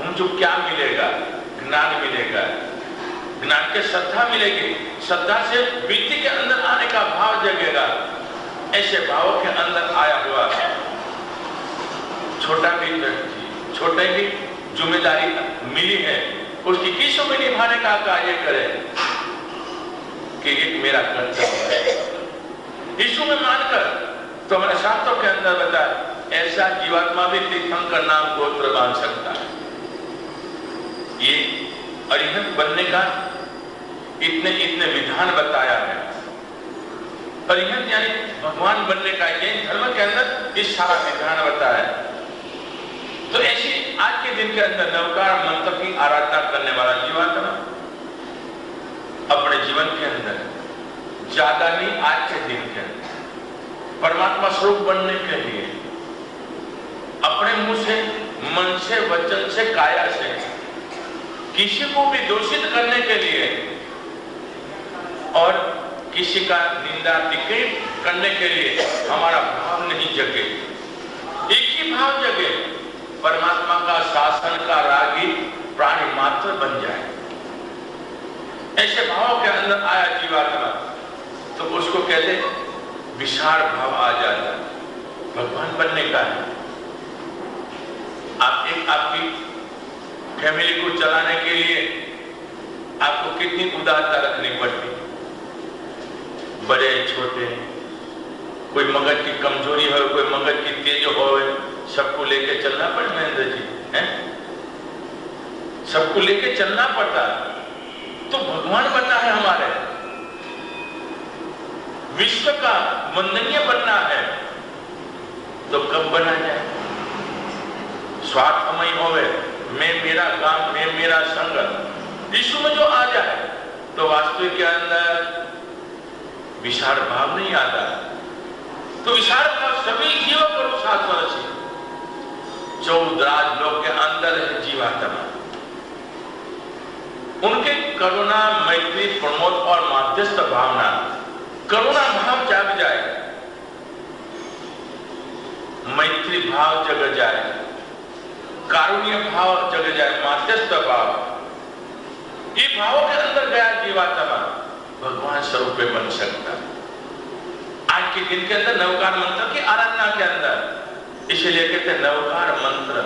मुझे क्या मिलेगा? ज्ञान मिलेगा, ज्ञान के श्रद्धा मिलेगी, श्रद्धा से वृत्ति के अंदर आने का भाव जगेगा। ऐसे भावों के अंदर आया हुआ छोटा भी व्यक्ति, छोटे भी जिम्मेदारी मिली है, उसकी किसों में निभाने का कार्य करे कि एक मेरा कर्तव्य है। यीशु में मानकर तो हमारे शास्त्रों के अंदर बताया ऐसा जीवात्मा भी तीर्थंकर नाम गोत्र बांध सकता है। ये अरिहंत बनने का इतने विधान बताया है। अरिहंत यानी भगवान बनने का जैन धर्म के अंदर इस सारा विधान बताया है। तो ऐसी आज के दिन के अंदर नवकार मंत्र की आराधना करने वाला जीवात्मा अपने जीवन के अंदर ज्यादा नहीं, आज के दिन के अंदर परमात्मा स्वरूप बनने के लिए अपने मुंह से, मन से, वचन से, काया से किसी को भी दूषित करने के लिए और किसी का निंदा टिप्पणी करने के लिए हमारा भाव नहीं जगे। एक ही भाव जगे, परमात्मा का शासन का रागी प्राणी मात्र बन जाए। ऐसे भाव के अंदर आया जीवात्मा तो उसको कहते विशाल भाव आ जाता है, भगवान बनने का है। आपकी फैमिली को चलाने के लिए आपको कितनी उदारता रखनी पड़ती, बड़े छोटे, कोई मगज की कमजोरी हो, कोई मगज की तेज हो, सबको लेके चलना पड़े महेंद्र जी, हैं? सबको लेके चलना पड़ता। तो भगवान बनना है हमारे, विश्व का वंदनीय बनना है, तो कब बना जाए? स्वार्थमय होवे, मैं मेरा काम, मैं मेरा संग, यीशु में जो आ जाए तो वास्तविक के अंदर विशाल भाव नहीं आता। तो विशाल भाव सभी जीवों को शाश्वत है। 14 लोग के अंदर है जीवात्मा, उनके करुणा, मैत्री, प्रमोद और माध्यस्थ भावना, करुणा भाव जाग जाए, मैत्री भाव जग जाए, कारुण्य भाव जग जाए, माध्यस्थ भाव, ये भावों के अंदर गया जीवात्मा भगवान स्वरूप में बन सकता। आज के दिन के अंदर नवकार मंत्र की आराधना के अंदर, इसलिए कहते हैं नवकार मंत्र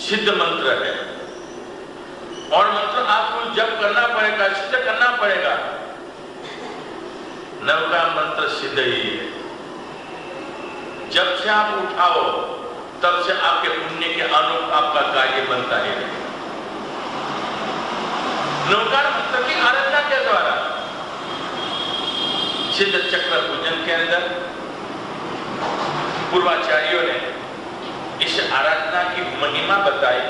सिद्ध मंत्र है, और मंत्र आपको जप करना पड़ेगा, सिद्ध करना पड़ेगा। नवकार मंत्र सिद्ध ही है, जब से आप उठाओ तब से आपके पुण्य के अनुरूप आपका कार्य बनता है। नवकार मंत्र की आराधना के द्वारा सिद्ध चक्र पूजन के अंदर पूर्वाचार्यों ने इस आराधना की महिमा बताई,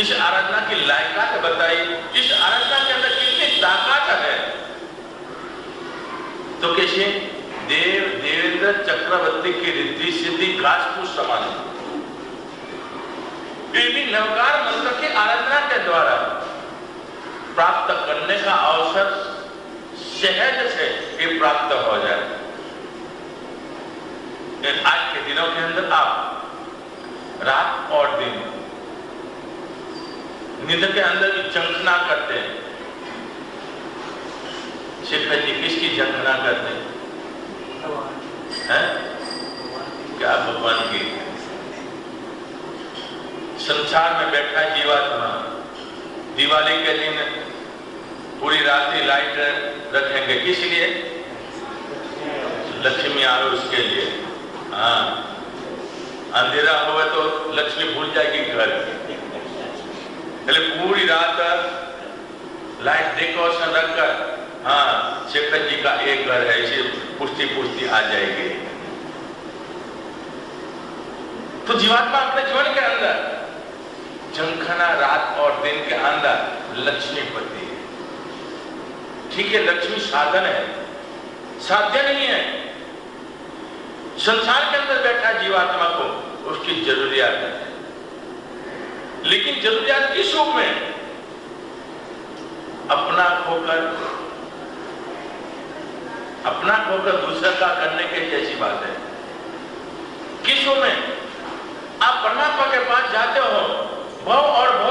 इस आराधना की लायकात बताई, इस आराधना के अंदर कितनी ताकत है। तो कैसे देव देवेंद्र चक्रवर्ती की रिद्धि सिद्धि घासफूस समान है। ये भी नवकार मंत्र की आराधना के द्वारा प्राप्त करने का अवसर सहज से ये प्राप्त हो जाए। आज के दिनों के अंदर आप रात और दिन नींद के अंदर भी झंखना करते हैं। शेखर जी किसकी झंखना करते हैं? क्या भगवान की? संसार में बैठा जीवात्मा दिवाली के दिन पूरी रात लाइट रखेंगे, किस लिए? लक्ष्मी आवे उसके लिए। हाँ, अंधेरा हुआ तो लक्ष्मी भूल जाएगी घर, इसलिए पूरी रात लाइट डेकोरेशन रखकर, हाँ शेखर जी का एक घर है, इसे पुष्टि पुष्टि आ जाएगी। तो जीवात्मा अपने जीवन के अंदर झंखना रात और दिन के अंदर लक्ष्मीपति है। ठीक है, लक्ष्मी साधन है, साध्य नहीं है। संसार के अंदर बैठा जीवात्मा को उसकी जरूरियात है, लेकिन जरूरियात किस रूप में? अपना खोकर दूसरा का करने के जैसी बात है। किस रूप में? आप परमात्मा के पास जाते हो, भव और भव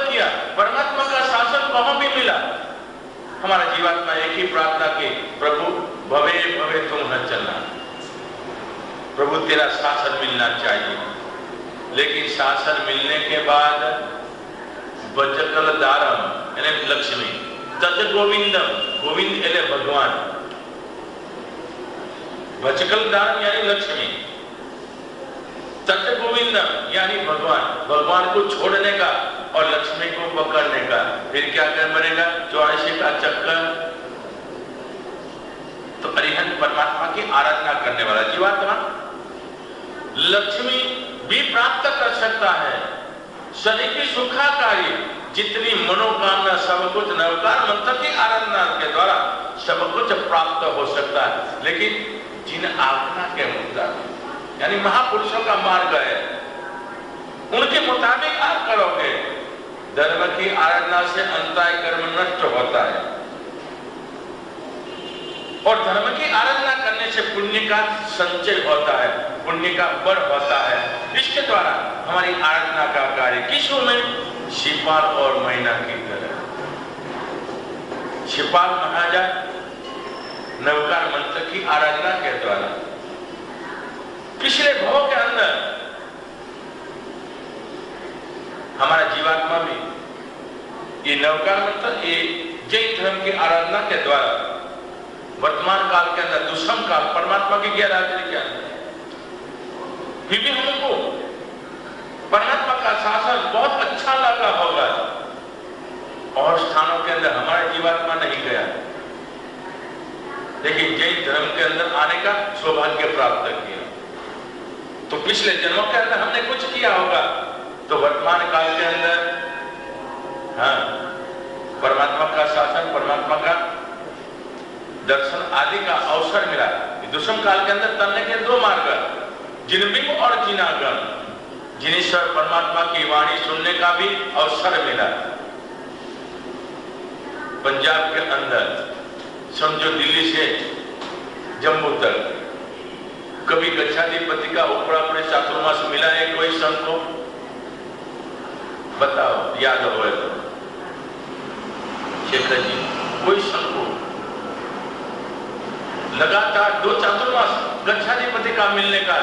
किया, परमात्मा का शासन कहाँ भी मिला। हमारा जीवात्मा एक ही प्रार्थना की, प्रभु भवे भवे तुम न चलना, प्रभु तेरा शासन मिलना चाहिए। लेकिन शासन मिलने के बाद बचकल दारम यानी लक्ष्मी, तज गोविंदम, गोविंद एले भगवान, बचकल दारम यानी लक्ष्मी, तज गोविंदम यानी भगवान, भगवान को छोड़ने का और लक्ष्मी को पकड़ने का, फिर क्या कर बनेगा 84 का चक्कर। तो अरिहंत परमात्मा की आराधना करने वाला जीवात्मा लक्ष्मी भी प्राप्त कर सकता है, शनि की सुखाकारी जितनी मनोकामना सब कुछ नवकार मंत्र की आराधना के द्वारा सब कुछ प्राप्त हो सकता है। लेकिन जिन आज्ञा के मुताबिक यानी महापुरुषों का मार्ग है, उनके मुताबिक आप करोगे, धर्म की आराधना से अंतराय कर्म नष्ट होता है और धर्म की आराधना करने से पुण्य का संचय होता है, पुण्य का बढ़ होता है। इसके द्वारा हमारी आराधना का कार्य किसों में शिपाल और मैना की तरह। शिपाल महाराजा नवकार मंत्र की आराधना के द्वारा पिछले भाव के अंदर हमारा जीवात्मा भी ये नवकार मंत्र ये जैन धर्म की आराधना के द्वारा वर्तमान काल के अंदर दुष्म काल परमात्मा की गैरहाजिरी के अंदर फिर भी हमको परमात्मा का शासन बहुत अच्छा लगा होगा और स्थानों के अंदर हमारा जीवात्मा नहीं गया, लेकिन जैन धर्म के अंदर आने का सौभाग्य प्राप्त किया। तो पिछले जन्मों के अंदर हमने कुछ किया होगा तो वर्तमान काल के अंदर हाँ परमात्मा का शासन, परमात्मा का दर्शन आदि का अवसर मिला। दुष्म काल के अंदर तरने के दो मार्ग, जिनबिंब और जिनागम, जिनेश्वर परमात्मा की वाणी सुनने का भी अवसर मिला। पंजाब के अंदर समझो दिल्ली से जम्मू तक कभी गच्छाधिपति का उपरापणे चातुर्मास मिला है कोई संत को? बताओ, याद हो तो शेखर जी, कोई संत को लगातार 2 चातुर्मास गच्छाधिपति का मिलने का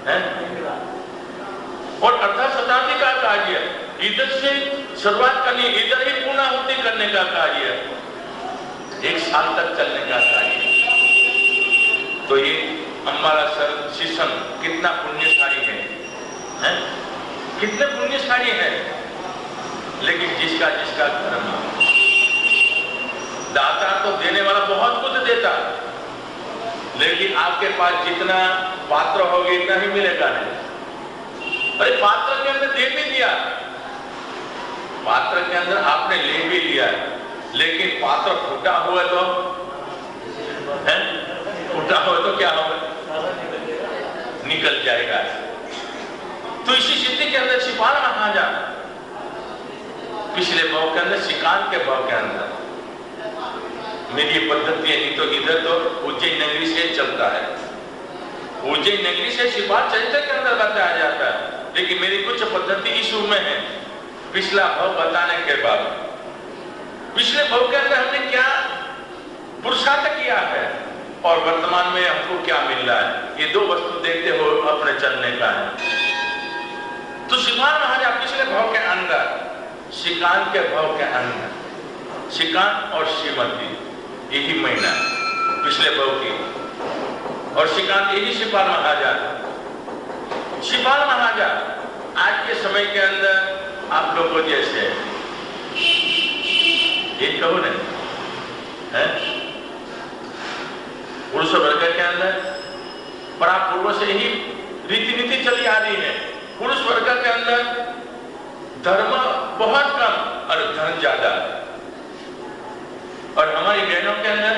है और अर्धा शताब्दी का कार्य, इधर से शुरुआत करनी, इधर ही पूर्णाहुति करने का कार्य, 1 साल तक चलने का कार्य। तो ये अम्बाला शिष्यन कितना पुण्यशाली है? कितने पुण्यशाली है। लेकिन जिसका जिसका कर्म, दाता तो देने वाला बहुत कुछ देता, लेकिन आपके पास जितना पात्र होगा इतना ही मिलेगा नहीं। अरे पात्र के अंदर दे भी दिया, पात्र के अंदर आपने ले भी लिया, लेकिन पात्र फूटा हुआ तो है, फूटा हुआ तो क्या होगा? निकल जाएगा। तो इसी स्थिति के अंदर शिपाल महाराजा पिछले भाव के अंदर, शिकार के भाव के अंदर मेरी पद्धति है, नहीं तो इधर तो उज्जैन नगरी से चलता है, उज्जैन नगरी से शिपाल चरित्र के अंदर बताया जाता है, लेकिन मेरी कुछ पद्धति इस रूप में है। पिछला भाव बताने के बाद पिछले भाव के अंदर हमने क्या पुरुषार्थ किया है और वर्तमान में हमको क्या मिल रहा है, ये 2 वस्तु देखते हो अपने चलने का है। तो शिकार महाराजा पिछले भाव के अंदर, शिकान के भाव के अंदर, शिकान और श्रीमती यही महीना पिछले भाव की, और शिकान यही शिपाल महाराजा। शिपाल महाराजा आज के समय के अंदर आप लोगों जैसे एक कहो नहीं है, पुरुष वर्ग के अंदर बड़ा पूर्व से ही रीति नीति चली आ रही है। पुरुष वर्ग के अंदर धर्म बहुत कम और धन ज्यादा, और हमारी बहनों के अंदर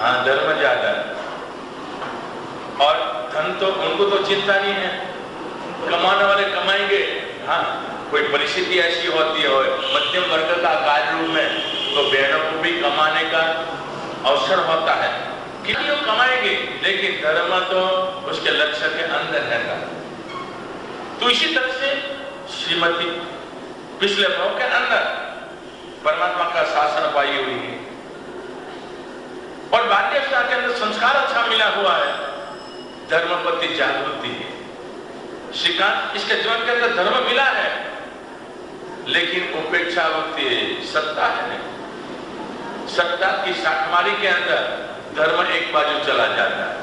हाँ धर्म ज्यादा और धन तो उनको तो चिंता नहीं है, कमाने वाले कमाएंगे। हाँ कोई परिस्थिति ऐसी होती है मध्यम वर्ग का कार्य रूप में, तो बहनों को भी कमाने का अवसर होता है कि वो कमाएंगे, लेकिन धर्म तो उसके लक्ष्य के अंदर है। तो इसी तरह से श्रीमती पिछले भाव के अंदर परमात्मा का शासन पाई हुई है और बाल्यवस्था के अंदर संस्कार अच्छा मिला हुआ है, धर्म प्रति जागृति है। श्रीकांत इसके जीवन के अंदर धर्म मिला है लेकिन उपेक्षा वक्ति सत्ता है नहीं। सत्ता की साठमारी के अंदर धर्म एक बाजू चला जाता है।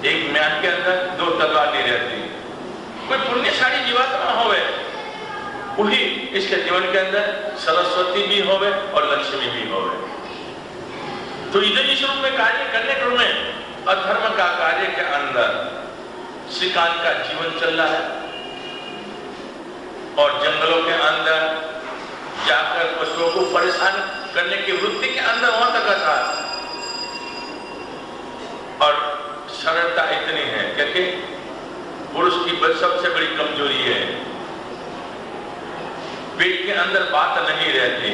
एक म्यान के अंदर दो तलवार नहीं रहती। कोई पुण्यशाली जीवात्मा होवे वही इसके जीवन के अंदर सरस्वती भी होवे और लक्ष्मी भी होवे। तो इधर इस रूप में कार्य करने क्रम में अधर्म का कार्य के अंदर श्रीकांत का जीवन चल रहा है और जंगलों के अंदर जाकर पशुओं को परेशान करने की वृत्ति के अंदर वहां तक था। और सरलता इतनी है क्योंकि पुरुष की सबसे बड़ी कमजोरी है, पेट के अंदर बात नहीं रहती।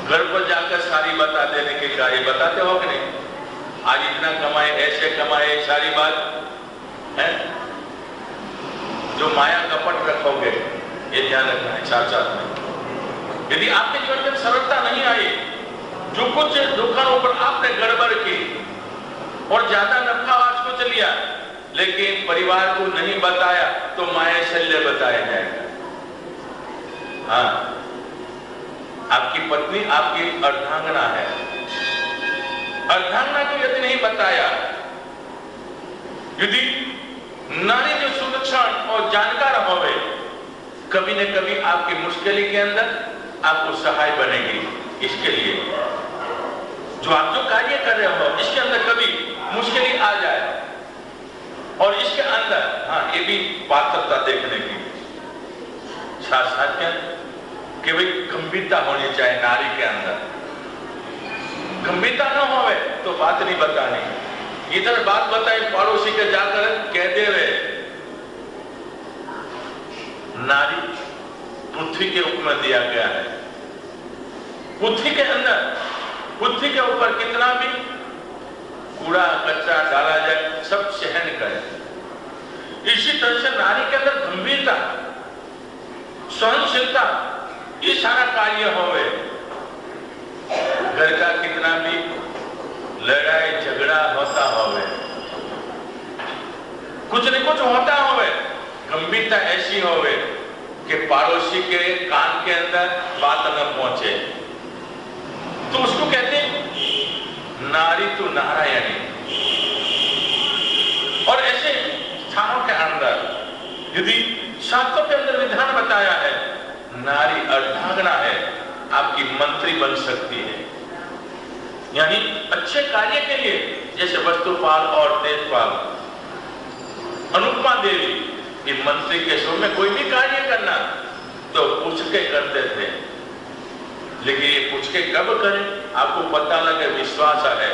घर पर जाकर सारी बता देने के कार्य बताते हो कि नहीं? आज इतना कमाए, ऐसे कमाए, सारी बात है। जो माया कपट रखोगे ये ध्यान रखना है साथ साथ में। यदि आपके जीवन में सरलता नहीं आई, जो कुछ दुकानों पर आपने गड़बड़ की और ज्यादा नफा आज कुछ लिया लेकिन परिवार को नहीं बताया तो माया शल्य बताया जाएगा। हाँ, आपकी पत्नी आपकी अर्धांगना है, अर्धांगना को यदि नहीं बताया, यदि नारी जो सुलक्षण और जानकार होवे कभी न कभी आपकी मुश्किल के अंदर आपको सहाय बनेगी। इसके लिए जो आप जो कार्य कर रहे हो इसके अंदर कभी मुश्किल आ जाए और इसके अंदर हाँ ये भी पात्रता देखने की साथ साथ क्या कि भाई गंभीरता होनी चाहिए नारी के अंदर। गंभीरता न होवे तो बात नहीं बतानी। इधर बात बताए पड़ोसी के जाकर कह दे वे। नारी पृथ्वी के रूप में दिया गया है। पृथ्वी के अंदर, पृथ्वी के ऊपर कितना भी कूड़ा कचरा डाला जाए सब सहन करे। इसी तरह से नारी के अंदर गंभीरता, सहनशीलता, ये सारा कार्य होवे। घर का कितना भी लड़ाई झगड़ा होता होवे, कुछ न कुछ होता होवे, गंभीरता ऐसी होवे कि पड़ोसी के कान के अंदर बात न पहुंचे तो उसको कहते नारी तो नारायणी। और ऐसे स्थानों के अंदर यदि शास्त्रों के अंदर विधान बताया है नारी अर्धांगना है, आपकी मंत्री बन सकती है। यानी अच्छे कार्य के लिए जैसे वस्तुपाल और तेजपाल, अनुपमा देवी ये मंत्री के शो में कोई भी कार्य करना तो पूछ के करते थे, लेकिन ये पूछ के कब करें आपको पता लगे विश्वास है,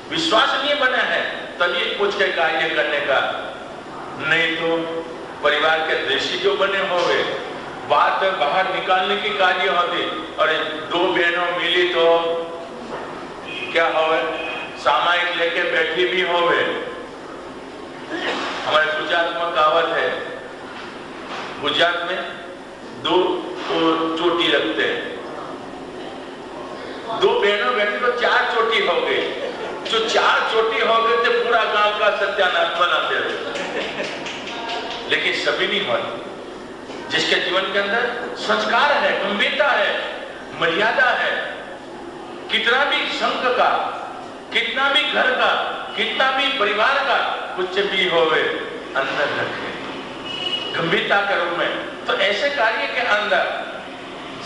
विश्वास नहीं बना है तभी पूछ के कार्य करने का। नहीं तो परिवार के दृष्टि जो बने होंगे बात बाहर निकालने की कार्य होती। और दो बहनों मिली तो क्या होवे, सामायिक लेके बैठी भी होवे। हमारे गुजरात में कहावत है, गुजरात में दो चोटी रखते हैं, दो बहनों बैठी तो चार चोटी हो गई। जो चार चोटी हो गए थे पूरा गांव का सत्यानाश बनाते रहे। लेकिन सभी नहीं होती। जिसके जीवन के अंदर संस्कार है, गंभीरता है, मर्यादा है, कितना भी संघ का, कितना भी घर का, कितना भी परिवार का कुछ भी होवे अंदर रखे गंभीरता के रूप में। तो ऐसे कार्य के अंदर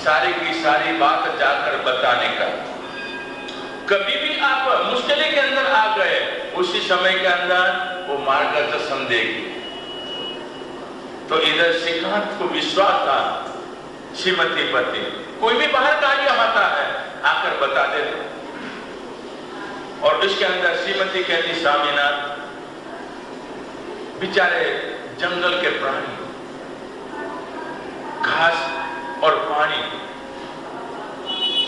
सारी की सारी बात जाकर बताने का। कभी भी आप मुश्किल के अंदर आ गए उसी समय के अंदर वो मार्गदर्शन देगी। तो इधर श्रीकांत को विश्वास था श्रीमती पति कोई भी बाहर कार्य होता है आकर बता देते। और इसके अंदर श्रीमती कहती स्वामीनाथ बेचारे जंगल के प्राणी घास और पानी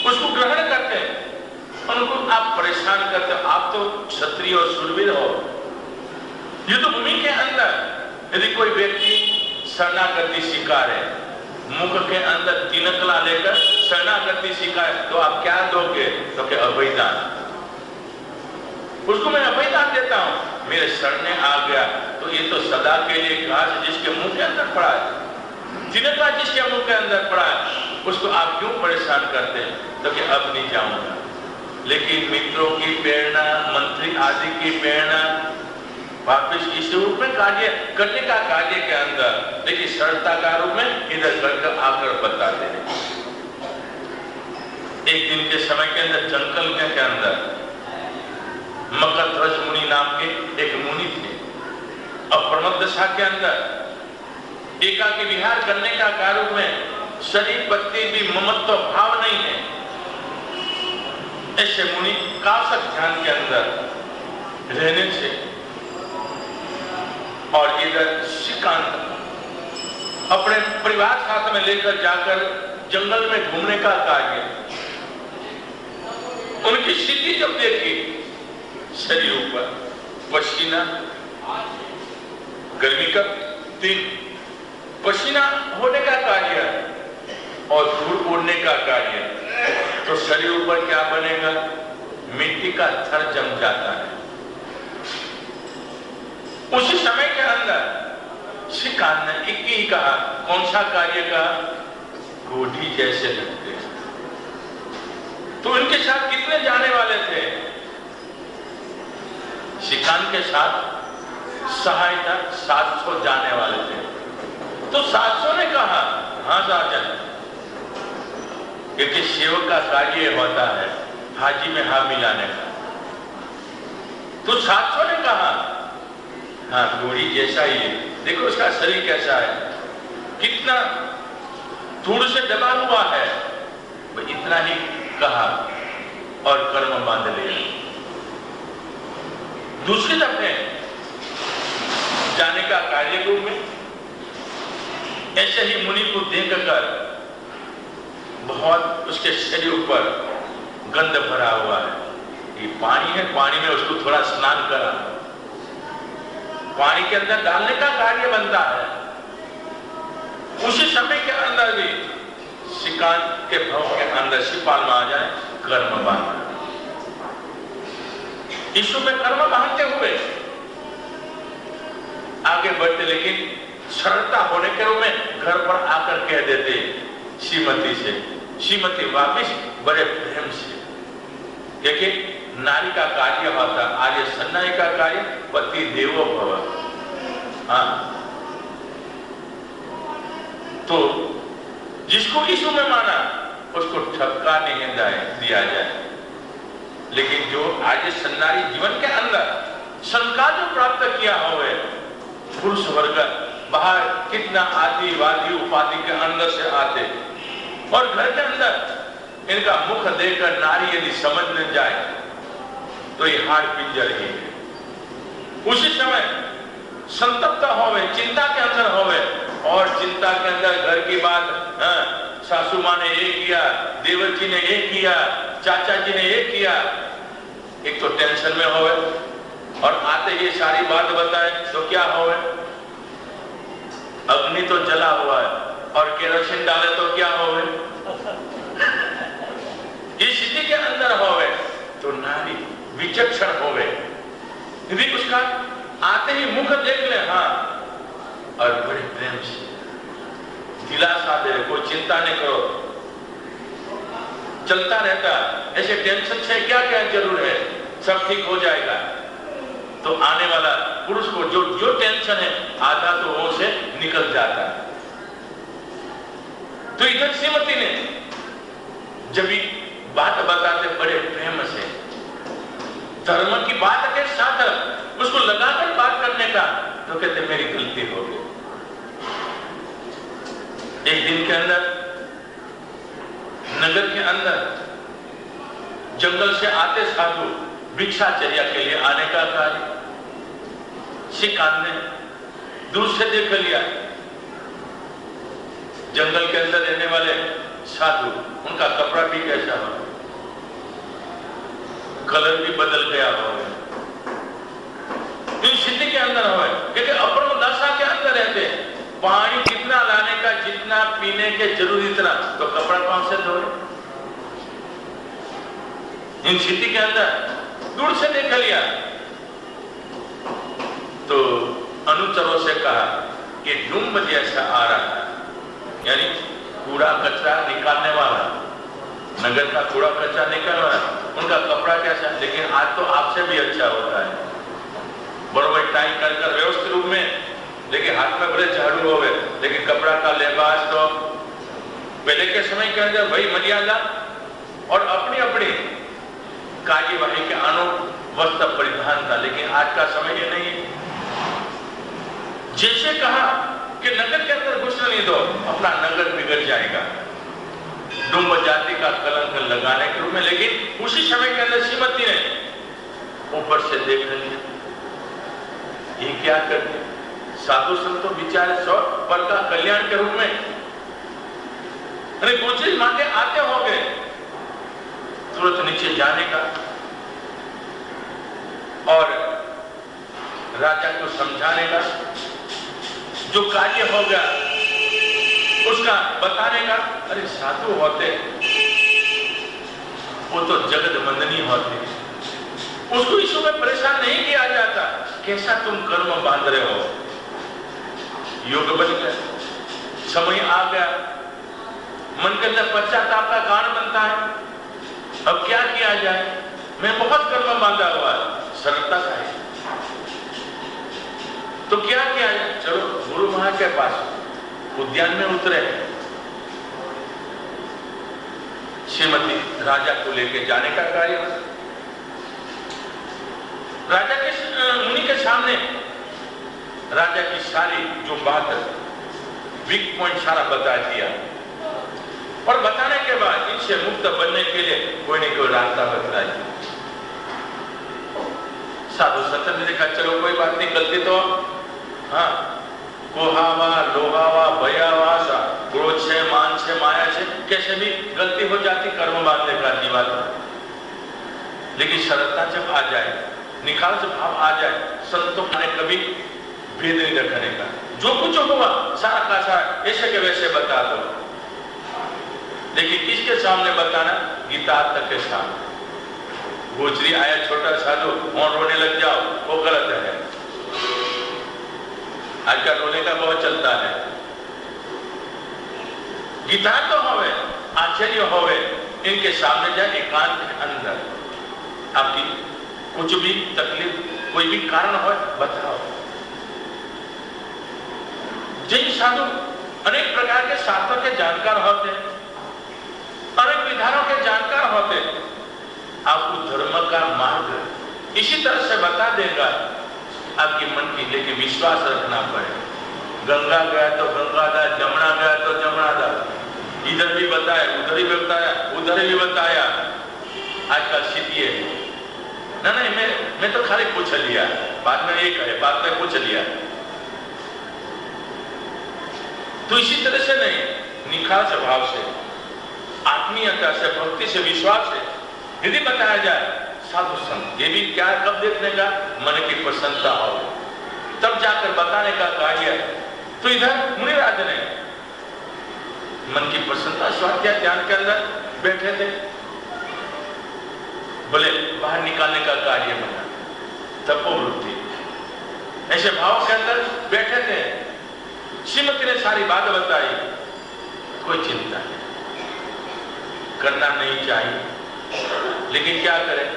उसको ग्रहण करते हैं, उनको आप परेशान करते हो। आप तो क्षत्रिय और शूरवीर हो। युद्ध भूमि के अंदर यदि कोई व्यक्ति शरणागति स्वीकारे, मुख के अंदर तिनकला लेकर शरणागति स्वीकारे, तो आप क्या दोगे? तो कि अभयदान। उसको मैं अभयदान देता हूं, मेरे शरण आ गया तो ये तो सदा के लिए घास जिसके मुंह के अंदर पड़ा है, तिनका जिसके मुंह के अंदर पड़ा है, उसको आप क्यों परेशान करते हैं? तो कि अब नहीं जाऊंगा। लेकिन मित्रों की प्रेरणा, मंत्री आदि की प्रेरणा, वापिस इस रूप में कार्य करने का कार्य के अंदर, लेकिन सरलता का रूप में इधर कर आकर बताते हैं। एक दिन के समय के अंदर जंगल के अंदर मकरध्वज मुनि नाम के एक मुनि थे। अब प्रमद दशा के अंदर एकाकी विहार करने का कार्य में शरीर प्रति भी ममत्व भाव नहीं है। ऐसे मुनि कासक ध्यान के अंदर रहने से और इधर श्रीकांत अपने परिवार साथ में लेकर जाकर जंगल में घूमने का कार्य, उनकी स्थिति जब देखी, शरीर ऊपर पसीना, गर्मी का दिन, पसीना होने का कार्य और धूल उड़ने का कार्य, तो शरीर ऊपर क्या बनेगा? मिट्टी का थर जम जाता है। उसी समय के अंदर श्रीकांत ने एक ही कहा, कौन सा कार्य का? गोढ़ी जैसे लगते हैं। तो उनके साथ कितने जाने वाले थे? श्रीकांत के साथ सहायता 700 जाने वाले थे। तो 700 ने कहा, हाँ राजन, क्योंकि सेवक का कार्य होता है हाजी में हाँ मिलाने का। तो 700 ने कहा, हाँ गोरी जैसा ही है, देखो उसका शरीर कैसा है, कितना धूल से दबा हुआ है। वो इतना ही कहा और कर्म बांध लिया। दूसरी दफे जाने का कार्य रूप में ऐसे ही मुनि को देखकर बहुत उसके शरीर पर गंध भरा हुआ है। ये पानी है, पानी में उसको थोड़ा स्नान करा, पानी के अंदर डालने का कार्य बनता है। उसी समय के अंदर भी श्रीकांत के भाव के अंदर शिपाल में आ जाए कर्म बांधना। ईश्वर में कर्म बांधते हुए आगे बढ़ते, लेकिन सरलता होने के रूप में घर पर आकर कह देते श्रीमती से, श्रीमती वापिस बड़े प्रेम से, क्योंकि नारी का कार्य होता, आर्य सन्नाई का कार्य पति देवो भव। हाँ, तो जिसको यीशु में माना उसको ठपका नहीं दिया जाए, लेकिन जो आर्य सन्नारी जीवन के अंदर संस्कार जो प्राप्त किया हुए पुरुष वर्ग बाहर कितना आदिवादी उपाधि के अंदर से आते, और घर के अंदर इनका मुख देखकर नारी यदि समझ न जाए तो ये हाड़ पिंजर ही है। उसी समय संतप्त होवे, चिंता के अंदर होवे, और चिंता के अंदर घर की बात, सासू माँ ने ये किया, देवर जी ने ये किया, चाचा जी ने ये किया, एक तो टेंशन में होवे, और आते ये सारी बात बताए तो क्या होवे? अग्नि तो जला हुआ है और केरोसिन डाले तो क्या होवे? इस स्थिति के अंदर होवे तो नारी विचक्षण होवे, यदि उसका आते ही मुख देख ले, हाँ, और बड़े प्रेम से दिलासा दे, कोई चिंता नहीं करो, चलता रहता, ऐसे टेंशन से क्या क्या जरूर है, सब ठीक हो जाएगा। तो आने वाला पुरुष को जो टेंशन है आधा तो वो से निकल जाता है। तो इधर श्रीमती ने जब भी बात बताते बड़े प्रेम से, धर्म की बात के साथ उसको लगाकर बात करने का, तो कहते मेरी गलती हो गई। एक दिन के अंदर नगर के अंदर जंगल से आते साधु भिक्षाचर्या के लिए आने का कार्य श्रीकांत ने दूर से देख लिया। जंगल के अंदर रहने वाले साधु, उनका कपड़ा भी कैसा हो, कलर भी बदल गया हो, स्थिति के अंदर हो, क्योंकि अपने दशा के अंदर रहते हैं, पानी कितना लाने का, जितना पीने के जरूरी इतना, तो कपड़ा कौन से धोए? इन सिटी के अंदर दूर से देख लिया तो अनुचरों से कहा कि डुम्ब जैसा आ रहा है, यानी कूड़ा कचरा निकालने वाला, नगर का कूड़ा कचरा निकालने वाला, उनका कपड़ा कैसा, लेकिन आज तो आपसे भी अच्छा होता है, बरोबर टाई कर व्यवस्थित रूप में, लेकिन हाथ में बड़े झाड़ू हो गए, लेकिन कपड़ा का लिबास तो पहले के समय के अंदर वही मर्यादा और अपनी अपनी कार्यवाही के अनुरूप वस्त्र परिधान था, लेकिन आज का समय ये नहीं है। जैसे कहा कि नगर के अंदर घुसने नहीं दो, अपना नगर बिगड़ जाएगा, डुम्ब जाति का कलंक लगाने के रूप में, लेकिन उसी समय के अंदर श्रीमती ने ऊपर से देख लिया, ये क्या करते, साधु संतों विचार सौ पर का कल्याण के रूप में, अरे कुछ चीज मांगे आते होंगे, तुरंत नीचे जाने का और राजा को समझाने का, जो कार्य हो गया उसका बताने का। अरे साधु होते वो तो जगत वंदनीय होते, उसको इस में परेशान नहीं किया जाता, कैसा तुम कर्म बांध रहे हो, योग बन गया, समय आ गया, मन के अंदर पश्चाताप का कारण बनता है, अब क्या किया जाए, मैं बहुत कर्म बांधा हुआ है, सरलता का है, तो क्या किया जाए, चलो गुरु महा के पास उद्यान में उतरे, श्रीमती राजा को लेके जाने का कार्य, राजा के मुनि के सामने राजा की सारी जो बात वीक पॉइंट सारा बता दिया, और बताने के बाद इनसे मुक्त बनने के लिए कोई न कोई रास्ता बतला दिया। साधु संत ने देखा, चलो कोई बात नहीं, गलती तो हाँ कोहावा लोहावा भयावा सा क्रोध से मान से माया से कैसे भी गलती हो जाती, कर्म बांधने का जीवन, लेकिन सरलता जब आ जाए, निखालस भाव आ जाए, संतों ने कभी भेद नहीं रखने का, जो कुछ हुआ सारा का सारा ऐसे के वैसे बता दो, लेकिन किसके सामने बताना, गीता तक के सामने। गोचरी आया छोटा साधु और रोने लग जाओ, वो गलत है, आजकल रोने का बहुत चलता है, गीता तो होवे, आश्चर्य होवे, इनके सामने जाए एकांत के अंदर, आपकी कुछ भी तकलीफ कोई भी कारण हो बताओ। जिन साधु अनेक प्रकार के शास्त्रों के जानकार होते, अनेक विधानों के जानकार होते, आपको धर्म का मार्ग इसी तरह से बता देगा आपके मन की, लेकिन विश्वास रखना पड़े। गंगा गया तो गंगादार, जमुना गया तो जमुनादार, इधर भी बताया, उधर भी बताया, उधर भी बताया, आजकल स्थिति है ना, नहीं मैं तो खाली पूछ लिया, बाद में एक है, बाद में पूछ लिया, तो इसी तरह से नहीं, निखालस भाव से, आत्मीयता से, भक्ति से, विश्वास से यदि बताया जाए, साधु संत ये भी क्या कब देखने का, मन की प्रसन्नता हो तब जाकर बताने का कार्य है। तो इधर मुनिराज ने मन की प्रसन्नता स्वाध्याय ध्यान के अंदर बैठे थे, बोले बाहर निकालने का कार्य बना, तपोवृत्ति ऐसे भाव के अंदर बैठे थे। श्रीमती ने सारी बात बताई, कोई चिंता नहीं, करना नहीं चाहिए, लेकिन क्या करें,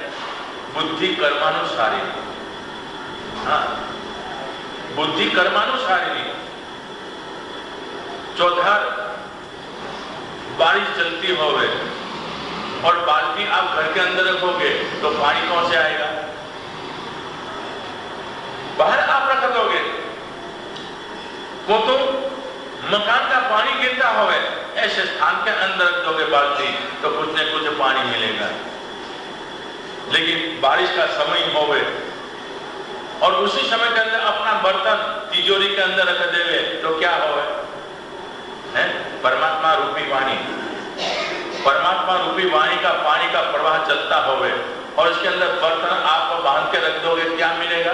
बुद्धि कर्मानुसारी, हाँ बुद्धि कर्मानुसारी, चौधार बारिश चलती होवे और बाल्टी आप घर के अंदर रखोगे तो पानी कौन से आएगा, बाहर आप रख दोगे, वो तो मकान का पानी गिरता होवे, ऐसे स्थान के अंदर रख दोगे बाल्टी तो कुछ न कुछ पानी मिलेगा। लेकिन बारिश का समय होवे और उसी समय के अंदर अपना बर्तन तिजोरी के अंदर रख देवे तो क्या होवे, है परमात्मा रूपी वाणी, परमात्मा रूपी वाणी का पानी का प्रवाह चलता होवे और इसके अंदर बर्तन आप बांध के रख दोगे, क्या मिलेगा।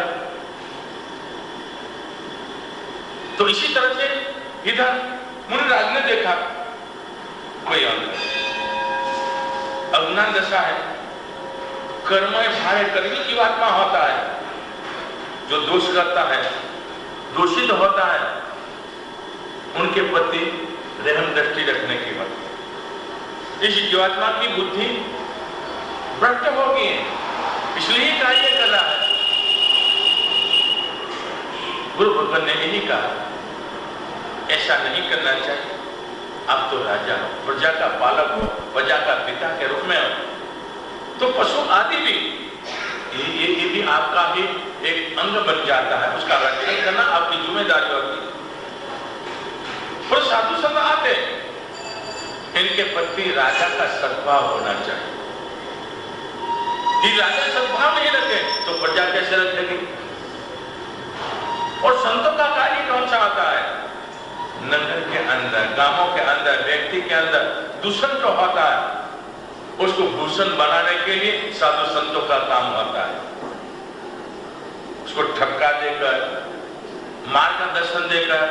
तो इसी तरह से इधर मुनिराज ने देखा कोई अंध, अज्ञान दशा है, कर्मय भारे कर्मी जीवात्मा होता है, जो दोष करता है, दूषित होता है, उनके प्रति रहम दृष्टि रखने की बात। इस जीवात्मा की बुद्धि भ्रष्ट हो गई है, इसलिए कार्य कर रहा है। गुरु भगवान ने यही कहा, ऐसा नहीं करना चाहिए। आप तो राजा हो, प्रजा का पालक हो, प्रजा का पिता के रूप में हो, तो पशु आदि भी ये भी आपका ही एक अंग बन जाता है, उसका रक्षण करना आपकी जिम्मेदारी होती है। और साधु संत आते, इनके प्रति राजा का सद्भाव होना चाहिए। यदि राजा सद्भाव नहीं रखे तो प्रजा कैसे रखेगी? और संतों का कार्य कौन सा आता है? नगर के अंदर, गांवों के अंदर, व्यक्ति के अंदर दूषण जो होता है, उसको भूषण बनाने के लिए साधु संतों का काम होता है। उसको ठपका देकर, मार्गदर्शन देकर,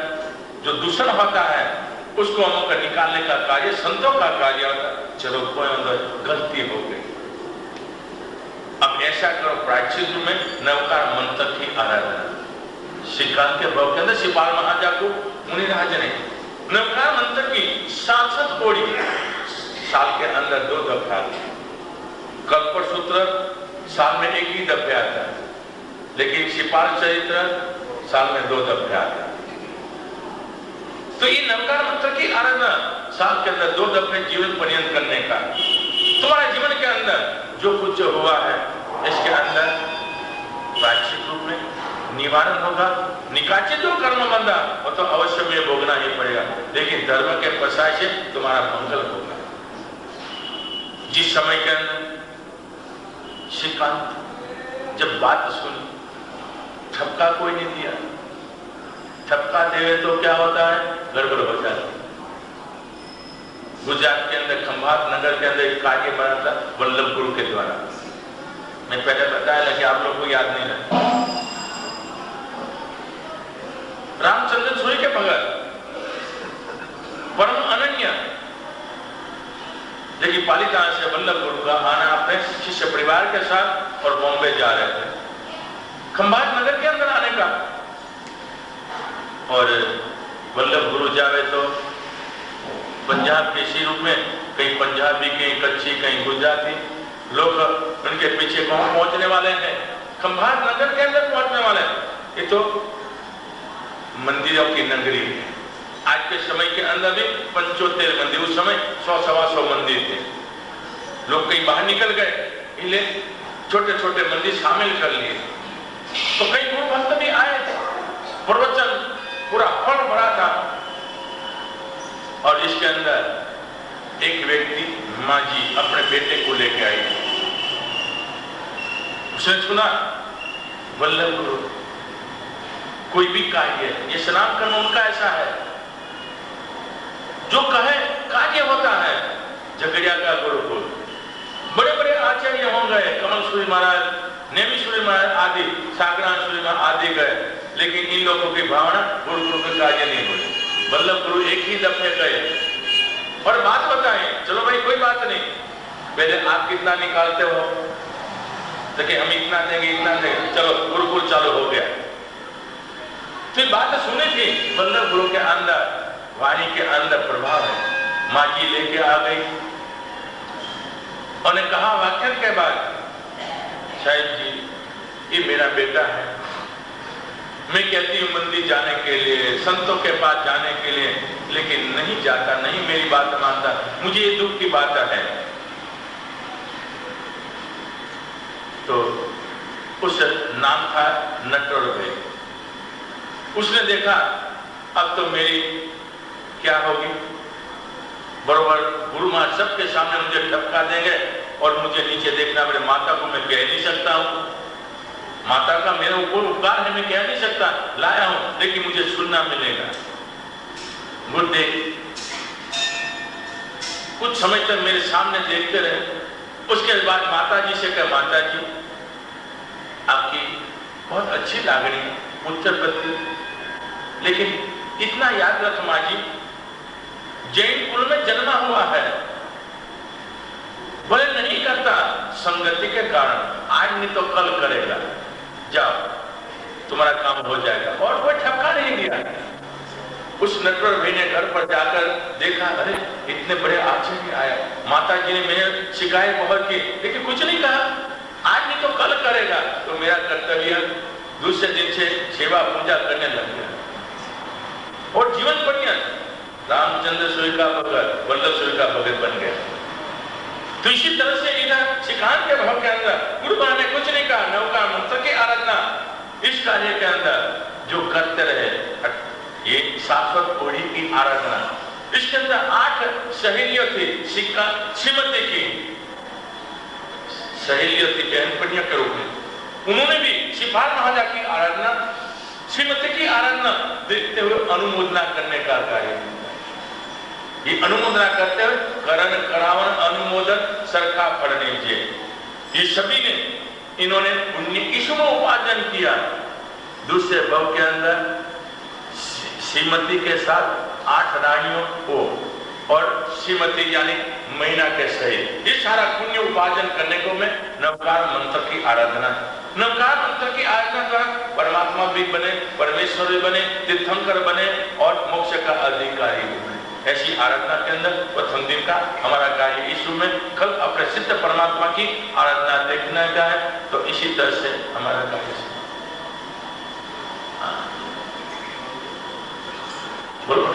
जो दूषण होता है उसको हमको निकालने का कार्य संतों का कार्य होता है। चलो कोई अंदर गलती हो गई, अब ऐसा करो, प्रायश्चित में नवकार मंत्र की आराधना। श्रीकांत के भाव के अंदर शिपाल महाराजा को मुनिराज ने नवकार मंत्र की 7 कोड़ी साल के अंदर 2 दफे आते। कल्पसूत्र साल में 1 ही दफे आता है, लेकिन शिपाल चरित्र साल में 2 दफे आता है। तो ये नवकार मंत्र की आराधना साल के अंदर 2 दफे जीवन पर्यंत करने का, तुम्हारे जीवन के अंदर जो कुछ हुआ है इसके अंदर प्रायश्चित रूप में निवारण होगा। निकाचित जो कर्म बंधा वो तो अवश्य में भोगना ही पड़ेगा, लेकिन धर्म के प्रसाद से तुम्हारा मंगल होगा। जिस समय के अंदर श्रीकांत जब बात सुनी, ठपका कोई नहीं दिया। ठपका देवे तो क्या होता है? गड़बड़ हो जाती। गुजरात के अंदर खंभात नगर के अंदर एक कार्य बना था वल्लभ गुरु के द्वारा। मैं पहले बताया था कि आप लोग को याद नहीं रहा। रामचंद्र सूर्य के भगत, परम अनन्य, लेकिन पालिताना से वल्लभ गुरु का आना अपने शिष्य परिवार के साथ और बॉम्बे जा रहे थे, खंभात नगर के अंदर आने का। और वल्लभ गुरु जावे तो पंजाब के इसी रूप में, कहीं पंजाबी, कहीं कच्छी, कहीं गुजराती लोग उनके पीछे पहुंचने वाले हैं, खंभात नगर के अंदर पहुंचने वाले हैं। ये तो मंदिरों की नगरी है। आज के समय के अंदर भी 75 मंदिर, उस समय 100-125 मंदिर थे। लोग कहीं बाहर निकल गए, इसलिए छोटे छोटे मंदिर शामिल कर लिए। तो कई गुरु भक्त भी आए थे, प्रवचन पूरा हॉल भरा था। और इसके अंदर एक व्यक्ति माँ जी अपने बेटे को लेके आई। उसने सुना वल्लभ गुरु कोई भी कार्य, ये स्नान करना उनका ऐसा है, जो कहे कार्य होता है। झगड़िया का गुरुकुल, बड़े बड़े आचार्य हो गए, कमल सूरी महाराज, नेमी सूरी महाराज आदि, सागरान सूरी महाराज आदि गए, लेकिन इन लोगों की भावना गुरुकुल में कार्य नहीं हुई। वल्लभ गुरु एक ही दफे गए और बात बताएं, चलो भाई कोई बात नहीं, पहले आप कितना निकालते हो? देखिए हम इतना देंगे, इतना देंगे, चलो गुरुकुल चालू हो गया। फिर बात सुनी थी, वल्लभ गुरु के अंदर, वाणी के अंदर प्रभाव है। माँ जी लेके आ गई और ने कहा वाक्य के बाद, साहिब जी ये मेरा बेटा है, मैं कहती हूँ मंदिर जाने के लिए, संतों के पास जाने के लिए, लेकिन नहीं जाता, नहीं मेरी बात मानता, मुझे ये दुख की बात है। तो उस नाम था नटवर भाई। उसने देखा अब तो मेरी क्या होगी, बरोबर गुरु महाराज सबके सामने मुझे ठपका देंगे और मुझे नीचे देखना, मेरे माता को मैं कह नहीं सकता हूँ, माता का मेरे ऊपर उपकार है, मैं कह नहीं सकता, लाया हूं लेकिन मुझे सुनना मिलेगा। बुढ़े कुछ समय तक मेरे सामने देखते रहे। उसके बाद माता जी से कहा, माता जी आपकी बहुत अच्छी लागणी, उत्तर प्रति, लेकिन इतना याद रख माँ जी, जैन कुल में जन्मा हुआ है, भले नहीं करता संगति के कारण, आज नहीं तो कल करेगा, जाओ तुम्हारा काम हो जाएगा। और कोई ठपका नहीं दिया। उस नटवर भाई ने घर पर जाकर देखा, अरे इतने बड़े आचार्य आया, माता जी ने मेरे शिकायत बहुत की लेकिन कुछ नहीं कहा, आज नहीं तो कल करेगा, तो मेरा कर्तव्य दूसरे दिन से सेवा पूजा करने लग गया और जीवन पर्यंत रामचंद्र सूर्य का भगत, वल्लभ सूर्य का भगत बन गया। तो इसी तरह से इधर सिखांत के भाव के अंदर गुरुबा ने कुछ नहीं कहा, नौका मंत्र की आराधना इस कार्य के अंदर जो करते रहे, ये शाश्वत ओढ़ी की आराधना, इसके अंदर 8 सहेलियों थी, सिक्का श्रीमती की सहेलियों थी, बहनपनियों के रूप में, उन्होंने भी सिपाल महाराजा की आराधना, श्रीमती की आराधना देखते हुए अनुमोदना करने का कार्य। ये अनुमोदना करते हुए करण करावन अनुमोदन सरखा फल लीजिए, ये सभी ने इन्होंने 19वां उपार्जन किया। दूसरे भव के अंदर श्रीमती के साथ 8 रानियों को और श्रीमती यानी महीना के सहित ये सारा पुण्य उपार्जन करने को मैं नवकार मंत्र की आराधना, नवकार मंत्र की आराधना का परमात्मा भी बने, परमेश्वर भी बने, तीर्थंकर बने और मोक्ष का अधिकारी भी बने। ऐसी आराधना के अंदर प्रथम दिन का हमारा कार्य इस रूप में, कल अपने सिद्ध परमात्मा की आराधना देखने का है, तो इसी तरह से हमारा कार्य बोलो।